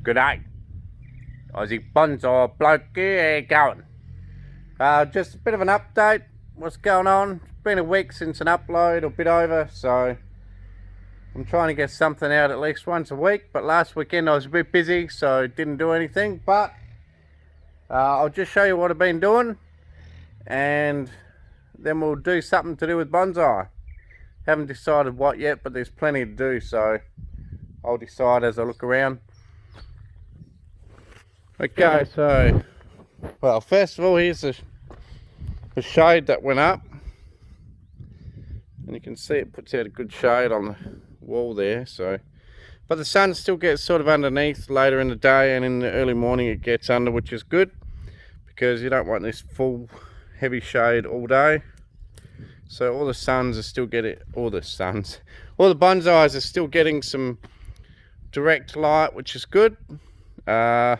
G'day, Aussie bonsai bloke here, going. Just a bit of an update. What's going on? It's been a week since an upload, or a bit over, so I'm trying to get something out at least once a week. But last weekend I was a bit busy, so didn't do anything. But I'll just show you what I've been doing, and then we'll do something to do with bonsai. Haven't decided what yet, but there's plenty to do, so I'll decide as I look around. Okay, so, well, first of all, here's the shade that went up, and you can see it puts out a good shade on the wall there. So, but the sun still gets sort of underneath later in the day, and in the early morning it gets under, which is good because you don't want this full heavy shade all day. So all the bonsais are still getting some direct light, which is good. I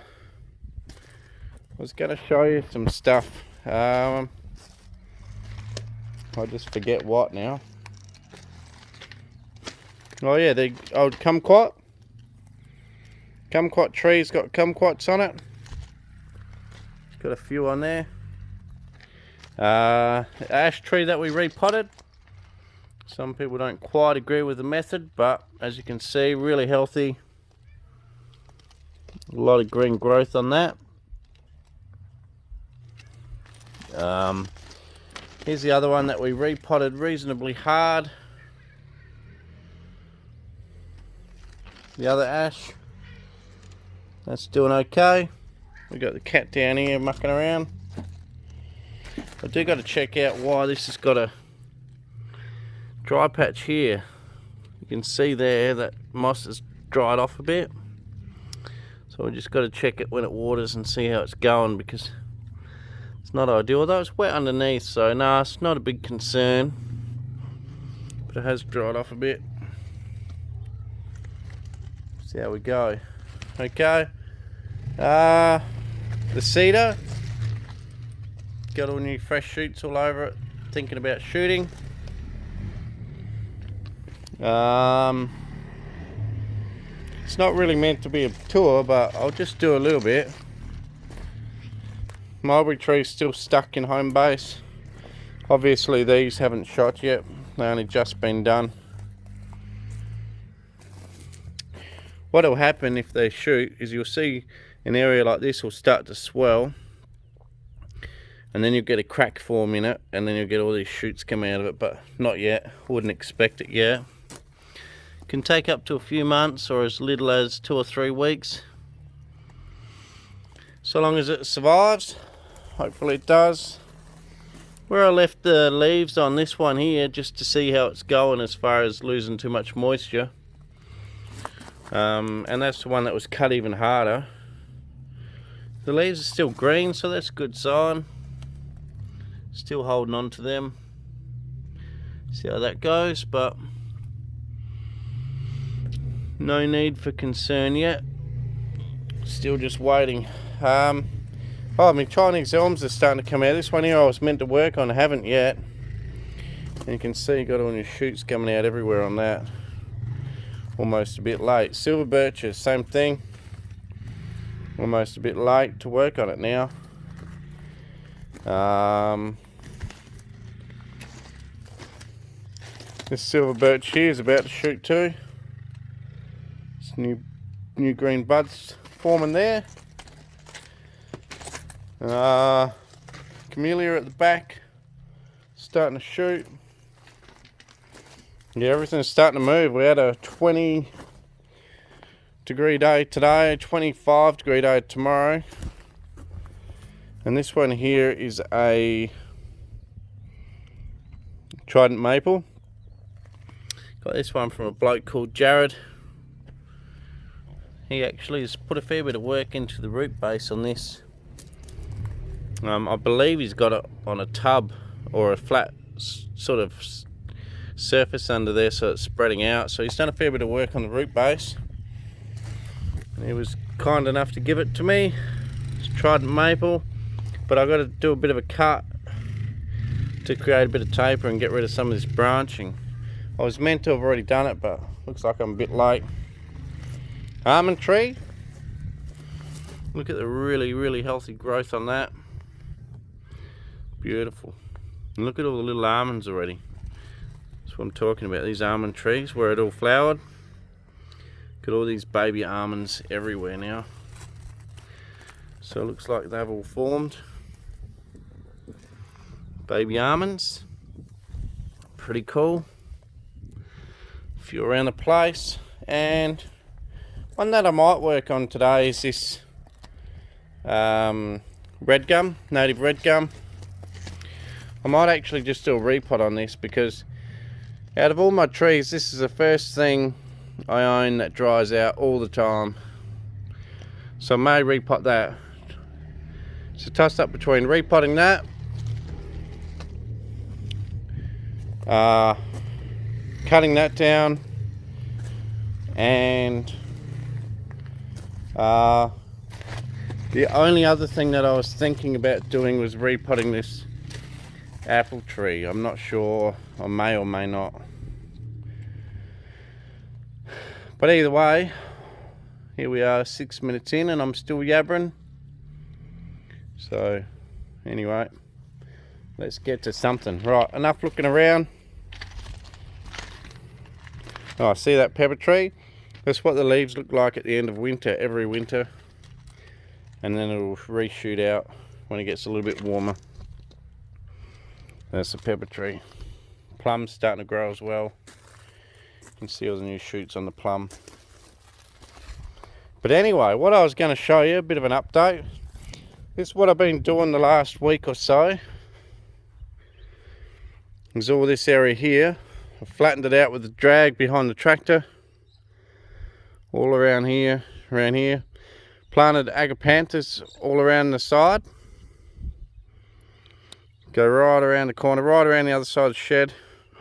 was going to show you some stuff. I just forget what now. Oh yeah, the old kumquat. Kumquat tree's got kumquats on it. Got a few on there. Ash tree that we repotted. Some people don't quite agree with the method, but as you can see, really healthy. A lot of green growth on that. Here's the other one that we repotted reasonably hard. The other ash, that's doing okay. We got the cat down here mucking around. I do got to check out why this has got a dry patch here. You can see there that moss has dried off a bit. So we just got to check it when it waters and see how it's going, because it's not ideal. Although it's wet underneath, so no, it's not a big concern. But it has dried off a bit. See how we go. Okay. The cedar. Got all new fresh shoots all over it. Thinking about shooting. It's not really meant to be a tour, but I'll just do a little bit. Mulberry tree's still stuck in home base. Obviously these haven't shot yet. They only just been done. What'll happen if they shoot is you'll see an area like this will start to swell, and then you'll get a crack form in it, and then you'll get all these shoots come out of it, but not yet. Wouldn't expect it yet. Can take up to a few months or as little as 2 or 3 weeks. So long as it survives. Hopefully it does. Where I left the leaves on this one here, just to see how it's going as far as losing too much moisture. And that's the one that was cut even harder. The leaves are still green, so that's a good sign. Still holding on to them. See how that goes, but no need for concern yet. Still just waiting. Oh, my Chinese elms are starting to come out. This one here I was meant to work on, I haven't yet. And you can see got all new shoots coming out everywhere on that. Almost a bit late. Silver birches, same thing. Almost a bit late to work on it now. This silver birch here is about to shoot too. It's new green buds forming there. Camellia at the back, starting to shoot. Yeah, everything's starting to move. We had a 20-degree day today, 25-degree day tomorrow. And this one here is a trident maple. Got this one from a bloke called Jared. He actually has put a fair bit of work into the root base on this. I believe he's got it on a tub or a flat sort of surface under there, so it's spreading out. So he's done a fair bit of work on the root base, and he was kind enough to give it to me. It's trident maple, but I've got to do a bit of a cut to create a bit of taper and get rid of some of this branching. I was meant to have already done it, but looks like I'm a bit late. Almond tree, Look at the really healthy growth on that. Beautiful. And look at all the little almonds already. That's what I'm talking about, these almond trees where it all flowered. Got all these baby almonds everywhere now. So it looks like they've all formed. Baby almonds. Pretty cool. A few around the place. And one that I might work on today is this redgum, native redgum. I might actually just do a repot on this because out of all my trees, this is the first thing I own that dries out all the time. So I may repot that. It's a toss up between repotting that, cutting that down, and the only other thing that I was thinking about doing was repotting this apple tree. I'm not sure, I may or may not. But either way, here we are 6 minutes in and I'm still yabbering. So anyway, let's get to something. Right, enough looking around. Oh, see that pepper tree? That's what the leaves look like at the end of winter, every winter. And then it'll reshoot out when it gets a little bit warmer. That's the pepper tree. Plum's starting to grow as well. You can see all the new shoots on the plum. But anyway, what I was going to show you, a bit of an update. This is what I've been doing the last week or so. There's all this area here. I've flattened it out with the drag behind the tractor. All around here, Planted Agapanthus all around the side. Go right around the corner, right around the other side of the shed.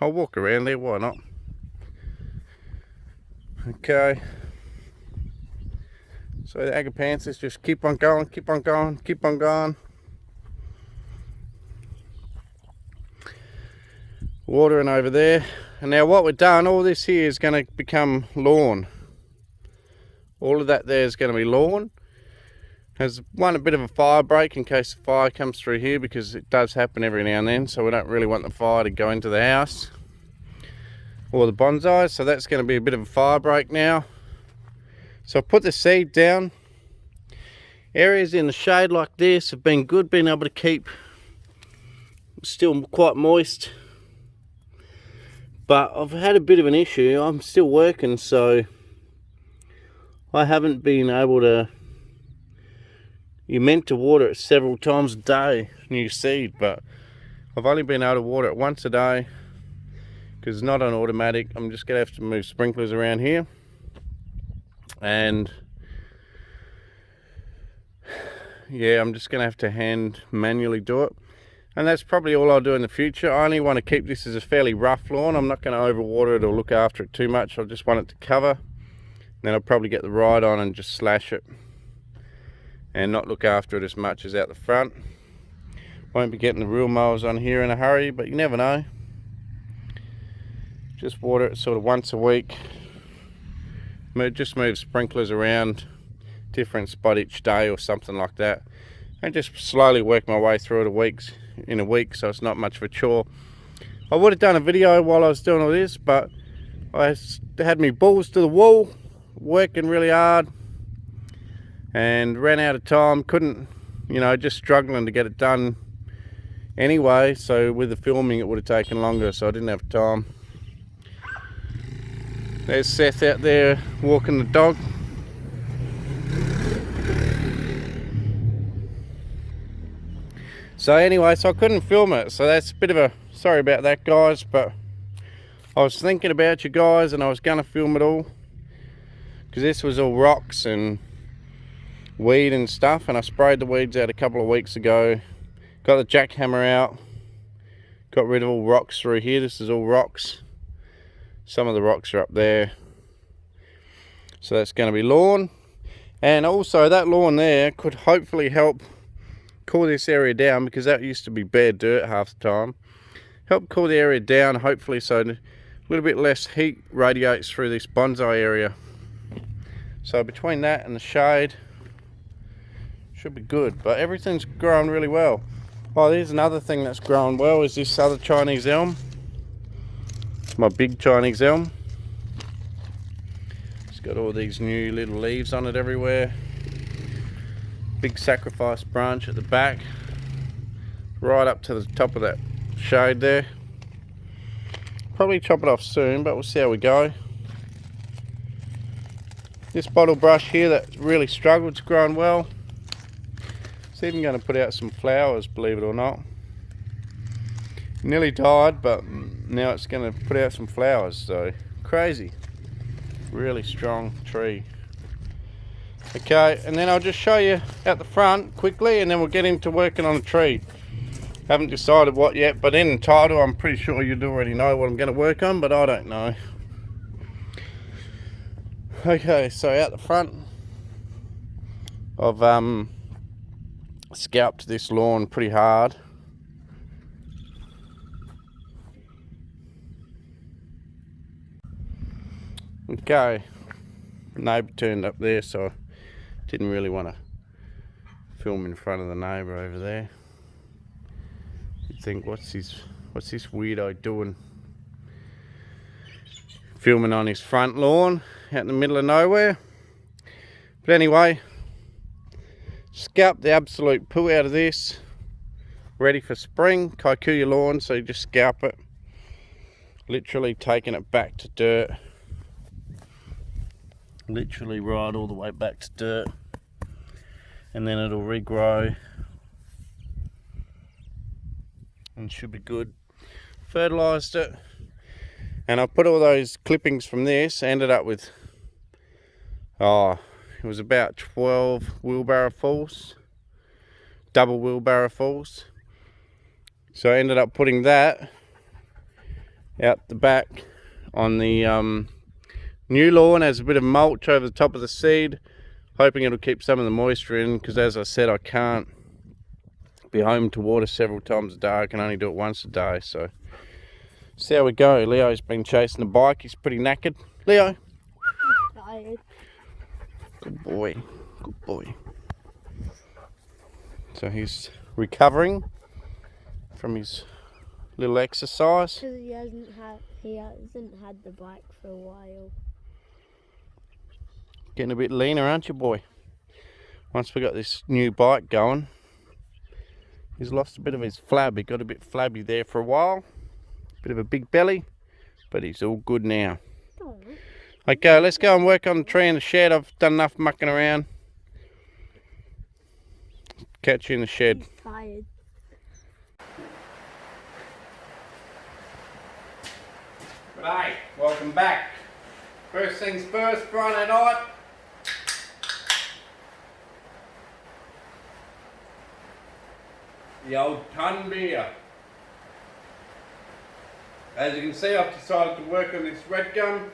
I'll walk around there, why not? Okay. So the Agapanthus just keep on going, keep on going, keep on going. Watering over there. And now what we've done, all this here is going to become lawn. All of that there is going to be lawn. Has one a bit of a fire break in case the fire comes through here, because it does happen every now and then, so we don't really want the fire to go into the house or the bonsai. So that's going to be a bit of a fire break now. So I put the seed down. Areas in the shade like this have been good, being able to keep still quite moist. But I've had a bit of an issue. I'm still working, so I haven't been able to. You're meant to water it several times a day, new seed, but I've only been able to water it once a day because it's not on automatic. I'm just gonna have to move sprinklers around here, and yeah, I'm just gonna have to hand manually do it, and that's probably all I'll do in the future. I only want to keep this as a fairly rough lawn. I'm not going to overwater it or look after it too much. I just want it to cover. Then I'll probably get the ride on and just slash it and not look after it as much as out the front. Won't be getting the real mowers on here in a hurry, but you never know. Just water it sort of once a week. Just move sprinklers around different spot each day or something like that, and just slowly work my way through it in a week, so it's not much of a chore. I would have done a video while I was doing all this, but I had me balls to the wall, working really hard, and ran out of time. Couldn't, just struggling to get it done anyway. So with the filming it would have taken longer, so I didn't have time. There's Seth out there walking the dog. So anyway, so I couldn't film it, so that's a bit of a, sorry about that guys, but I was thinking about you guys and I was going to film it all, because this was all rocks and weed and stuff, and I sprayed the weeds out a couple of weeks ago, got the jackhammer out, got rid of all rocks through here. This is all rocks, some of the rocks are up there, so that's going to be lawn. And also that lawn there could hopefully help cool this area down, because that used to be bare dirt half the time. Help cool the area down hopefully, so a little bit less heat radiates through this bonsai area. So between that and the shade, Should be good, but everything's growing really well. Oh, there's another thing that's growing well is this other Chinese elm. My big Chinese elm. It's got all these new little leaves on it everywhere. Big sacrifice branch at the back. Right up to the top of that shade there. Probably chop it off soon, but we'll see how we go. This bottle brush here that really struggled, it's growing well. It's even going to put out some flowers, believe it or not. Nearly died, but now it's going to put out some flowers, so crazy. Really strong tree. Okay, and then I'll just show you out the front quickly, and then we'll get into working on the tree. Haven't decided what yet, but in the title I'm pretty sure you'd already know what I'm going to work on, but I don't know. Okay, so out the front I've scalped this lawn pretty hard. Okay, neighbour turned up there, so I didn't really want to film in front of the neighbour over there. You'd think, what's this weirdo doing? Filming on his front lawn out in the middle of nowhere. But anyway, scalp the absolute poo out of this. Ready for spring. Kikuyu lawn, so you just scalp it. Literally taking it back to dirt. Literally right all the way back to dirt. And then it'll regrow. And should be good. Fertilised it. And I put all those clippings from this, ended up with, it was about 12 wheelbarrow fulls, double wheelbarrow fulls. So I ended up putting that out the back on the new lawn as a bit of mulch over the top of the seed, hoping it'll keep some of the moisture in, because as I said, I can't be home to water several times a day. I can only do it once a day, so see how we go. Leo's been chasing the bike. He's pretty knackered. Leo. I'm tired. Good boy. Good boy. So he's recovering from his little exercise. Because he hasn't had the bike for a while. Getting a bit leaner, aren't you, boy? Once we got this new bike going, he's lost a bit of his flab. He got a bit flabby there for a while. Bit of a big belly, but he's all good now. Oh. Okay, let's go and work on the tree in the shed. I've done enough mucking around. Catch you in the shed. He's tired. G'day, welcome back. First things first, Friday night. The old ton beer. As you can see, I've decided to work on this redgum.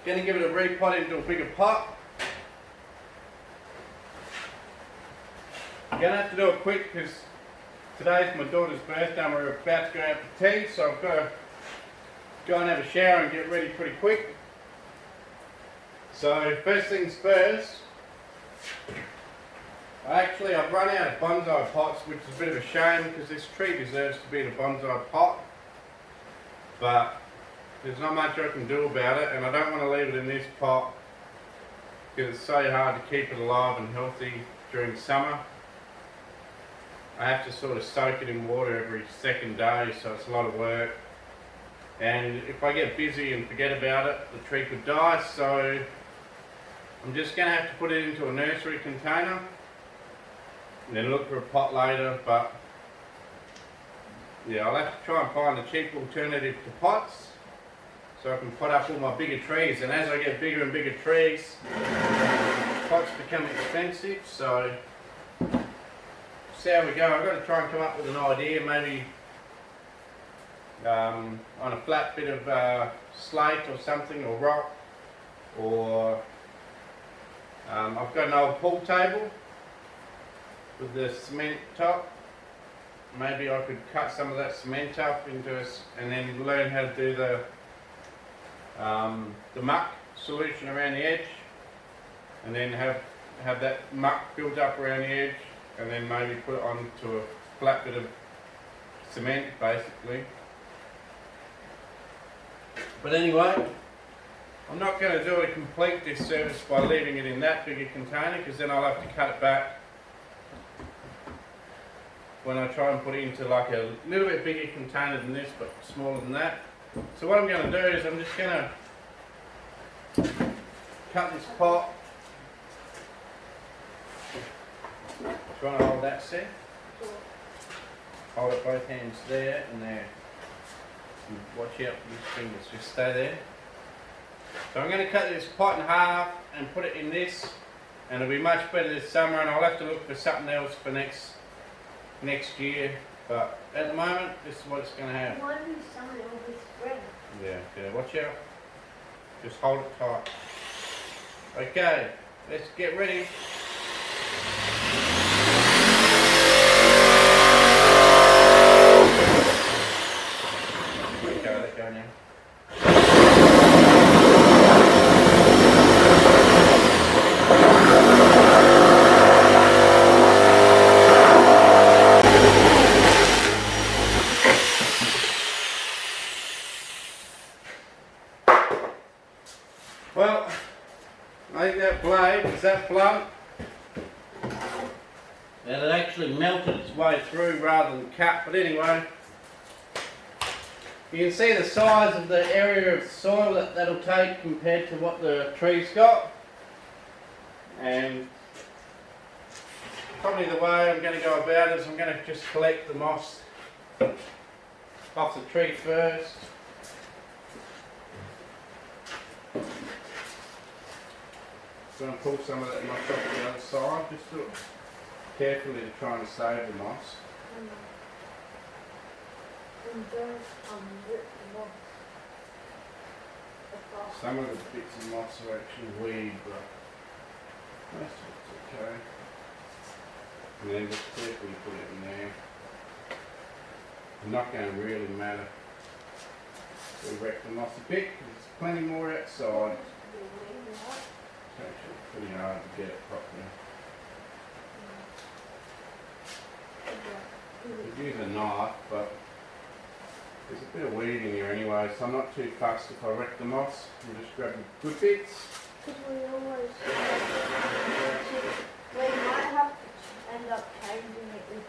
Going to give it a repot into a bigger pot. I'm going to have to do it quick because today's my daughter's birthday and we're about to go out for tea, so I've got to go and have a shower and get ready pretty quick. So first things first, I've run out of bonsai pots, which is a bit of a shame because this tree deserves to be in a bonsai pot. But there's not much I can do about it, and I don't want to leave it in this pot because it's so hard to keep it alive and healthy during summer. I have to sort of soak it in water every second day, so it's a lot of work. And if I get busy and forget about it, the tree could die, so I'm just going to have to put it into a nursery container and then look for a pot later. But yeah, I'll have to try and find a cheap alternative to pots so I can pot up all my bigger trees. And as I get bigger and bigger trees, pots become expensive, so see how we go. I've got to try and come up with an idea, maybe on a flat bit of slate or something, or rock, or I've got an old pool table with the cement top. Maybe I could cut some of that cement up into and then learn how to do the muck solution around the edge, and then have have that muck built up around the edge, and then maybe put it onto a flat bit of cement, basically. But anyway, I'm not going to do a complete disservice by leaving it in that big a container, because then I'll have to cut it back when I try and put it into like a little bit bigger container than this, but smaller than that. So what I'm going to do is I'm just going to cut this pot. Do you want to hold that, Seth? Hold it both hands there and there. And watch out for your fingers, just stay there. So I'm going to cut this pot in half and put it in this, and it'll be much better this summer, and I'll have to look for something else for next year. But at the moment, this is what it's going to have. Why do summer will be spring? Yeah, watch out. Just hold it tight. Okay, let's get ready. Okay, let go now. Well, I think that blade is that blunt that it actually melted its way through rather than cut. But anyway, you can see the size of the area of soil that'll take compared to what the tree's got. And probably the way I'm going to go about it is I'm going to just collect the moss off the tree first. Going to pull some of that moss off the other side, just do it carefully to try and save the moss. And don't rip the moss apart. Some of the bits of moss are actually weed, but most of it's okay. And then just carefully put it in there. It's not going to really matter. We'll wreck the moss a bit, because there's plenty more outside. It's actually pretty hard to get it properly. You could use a knife, but there's a bit of weed in here anyway, so I'm not too fussed if I wreck the moss. I'll just grab the good bits. Because we always we might have to end up changing it with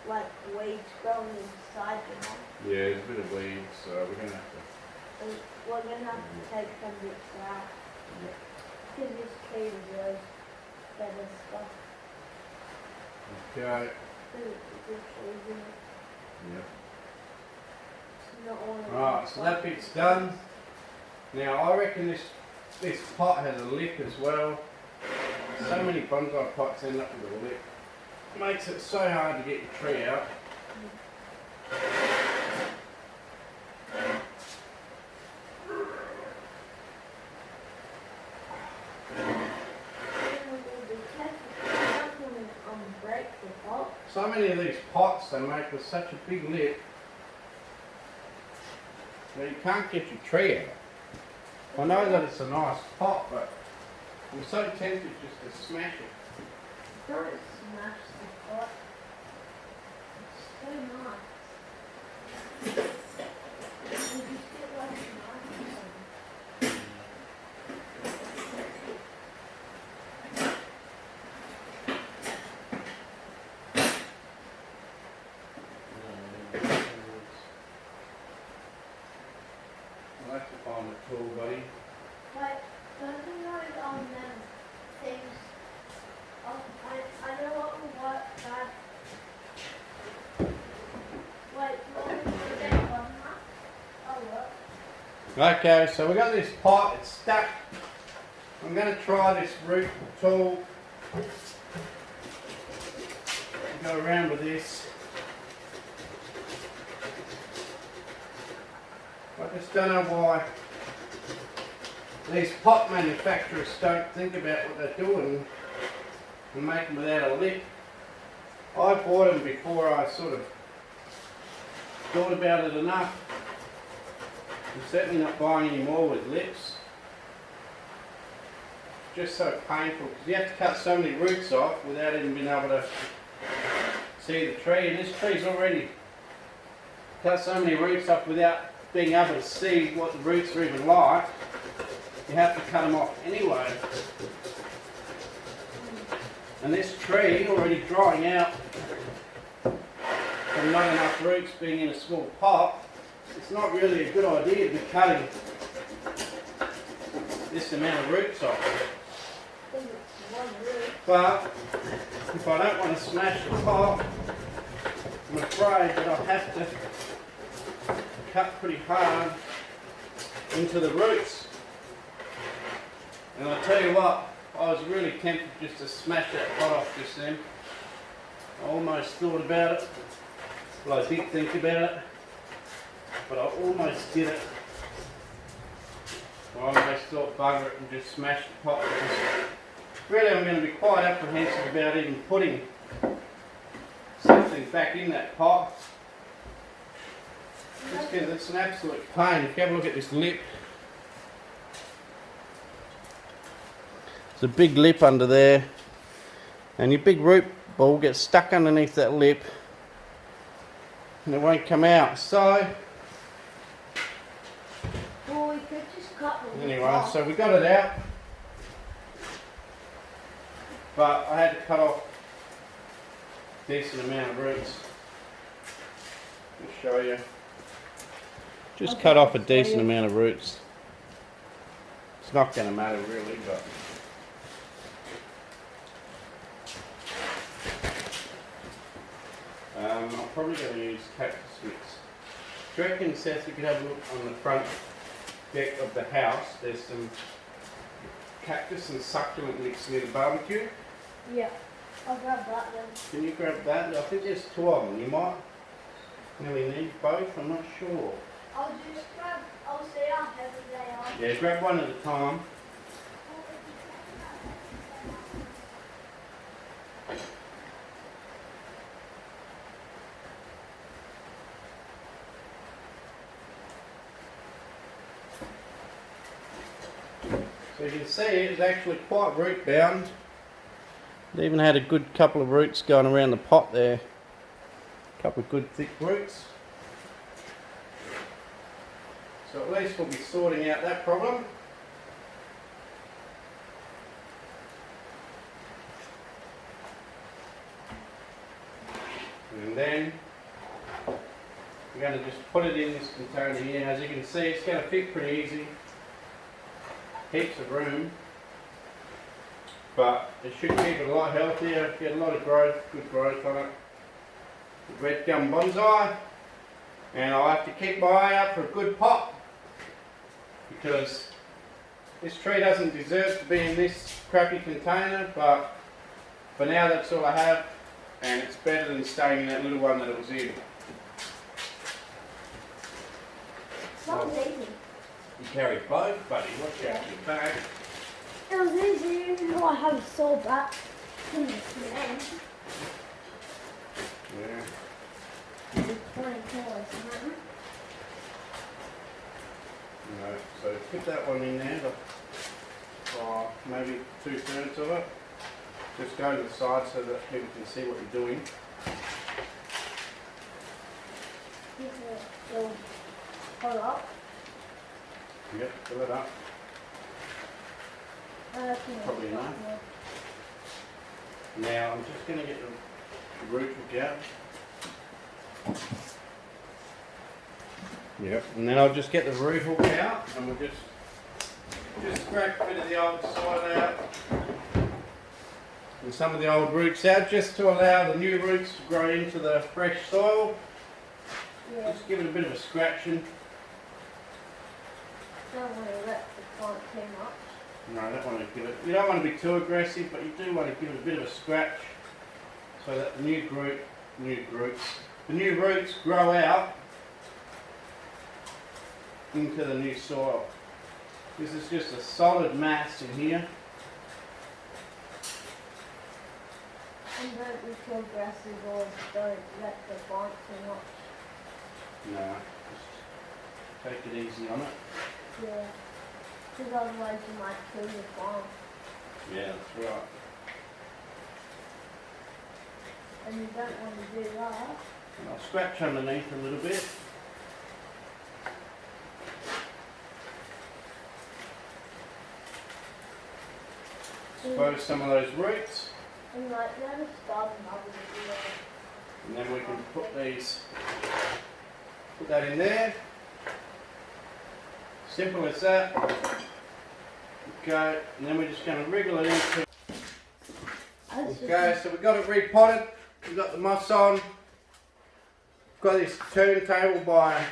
like weeds growing inside the moss. Yeah, there's a bit of weed, so we're going to have to... We're going to have to take some bits out. Because this tree deserves better stuff. Okay. Yep. Yep. Alright, so that bit's done. Now I reckon this pot has a lip as well. So many bonsai pots end up with a lip. It makes it so hard to get your tree out. So many of these pots they make with such a big lip that you can't get your tree out. I know that it's a nice pot, but I'm so tempted just to smash it. Don't smash the pot. It's so nice. You just get like a knife. I'll have to find a tool, buddy. But don't you know things? I know what will work bad. Wait, what is the next one, huh? Oh, look. Okay, so we got this pot, it's stuck. I'm going to try this root tool. Go around with this. I just don't know why these pot manufacturers don't think about what they're doing and make them without a lip. I bought them before I sort of thought about it enough. I'm certainly not buying any more with lips. just so painful because you have to cut so many roots off without even being able to see the tree. And this tree's already cut so many roots off without being able to see what the roots are even like. You have to cut them off anyway. And this tree already drying out from not enough roots being in a small pot, it's not really a good idea to be cutting this amount of roots off. But if I don't want to smash the pot, I'm afraid that I'll have to cut pretty hard into the roots. And I tell you what, I was really tempted just to smash that pot off just then. I almost thought about it. Well, I did think about it, but I almost did it. I almost thought bugger it and just smash the pot. Really, I'm going to be quite apprehensive about even putting something back in that pot. Just because it's an absolute pain. If you have a look at this lip, there's a big lip under there, and your big root ball gets stuck underneath that lip and it won't come out. So well, we could just cut the lip anyway, off. so we got it out, but I had to cut off a decent amount of roots. I'll show you. Just Okay, cut off a decent amount of roots. It's not going to matter really, but I'm probably going to use cactus mix. Do you reckon, Seth, you could have a look on the front deck of the house? There's some cactus and succulent mix near the barbecue. Yeah, I'll grab that then. Can you grab that? I think there's two of them. You might really need both. I'm not sure. I'll just grab, I'll see how heavy they are. Yeah, grab one at a time. So you can see it's actually quite root bound. It even had a good couple of roots going around the pot there. A couple of good thick roots. So at least we'll be sorting out that problem. And then we're going to just put it in this container here. As you can see, it's going to fit pretty easy. Heaps of room, but it should keep it a lot healthier, get a lot of growth, good growth on it. Redgum bonsai, and I'll have to keep my eye out for a good pot because this tree doesn't deserve to be in this crappy container, but for now that's all I have, and it's better than staying in that little one that it was in. That was easy. You carry both, buddy. Watch out your bag. It was easy, even though I have a sore back. Yeah. It's 20 kilos, No, so put that one in there, maybe 2/3 of it. Just go to the side so that people can see what you're doing. Hold up. Yep, fill it up. Probably enough. Now I'm just going to get the root hook out. Yep, and then I'll just get the root hook out and we'll just scrape a bit of the old side out and some of the old roots out just to allow the new roots to grow into the fresh soil. Yeah. Just give it a bit of a scratching. Don't want to let the plant too much. No, I don't want to give it. You don't want to be too aggressive, but you do want to give it a bit of a scratch so that the new roots grow out into the new soil. This is just a solid mass in here. And don't be too aggressive or don't let the plant too much. No, just take it easy on it. Yeah. Because otherwise you might kill your plant. Yeah, that's right. And you don't want to do that. And I'll scratch underneath a little bit. Expose some of those roots. And like, never start another video. And then we can put that in there. Simple as that. Okay, and then we're just going to wriggle it into. Okay, so we've got it repotted. We've got the moss on. Got this turntable by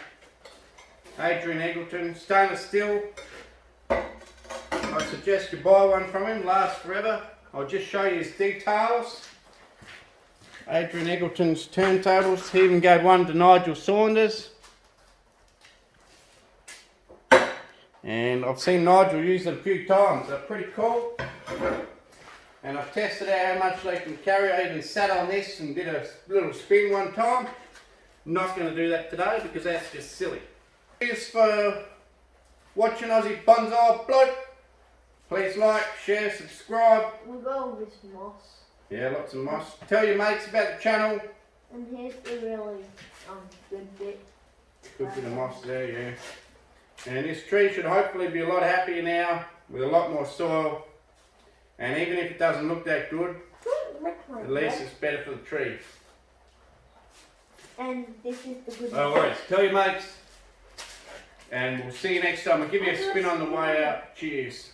Adrian Eggleton, stainless steel. I suggest you buy one from him, lasts forever. I'll just show you his details. Adrian Eggleton's turntables. He even gave one to Nigel Saunders. And I've seen Nigel use it a few times. They're pretty cool. And I've tested out how much they can carry. I even sat on this and did a little spin one time. I'm not going to do that today because that's just silly. Cheers for watching Aussie Bonsai Bloke. Please like, share, subscribe. We'll go all this moss. Yeah, lots of moss. Tell your mates about the channel. And here's the really good bit. Good bit of moss there, yeah. And this tree should hopefully be a lot happier now with a lot more soil. And even if it doesn't look that good, at least it's better for the tree. And this is the good No worries. Tell your mates. And we'll see you next time. I'll give you a spin on the way out. Cheers.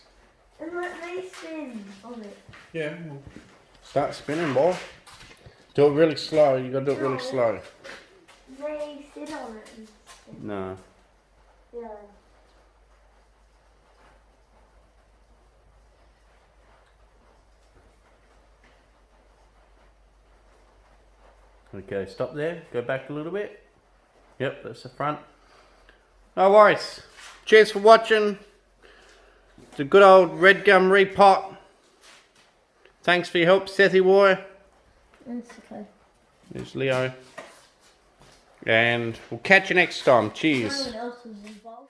And let me spin on it. Yeah. Start spinning, boy. Do it really slow. You got to do it really slow. May sit on it and spin. No. Yeah. Okay, stop there. Go back a little bit. Yep, that's the front. No worries. Cheers for watching. It's a good old redgum repot. Thanks for your help, Sethy Warrior. It's okay. There's Leo. And we'll catch you next time. Cheers. No one else was involved.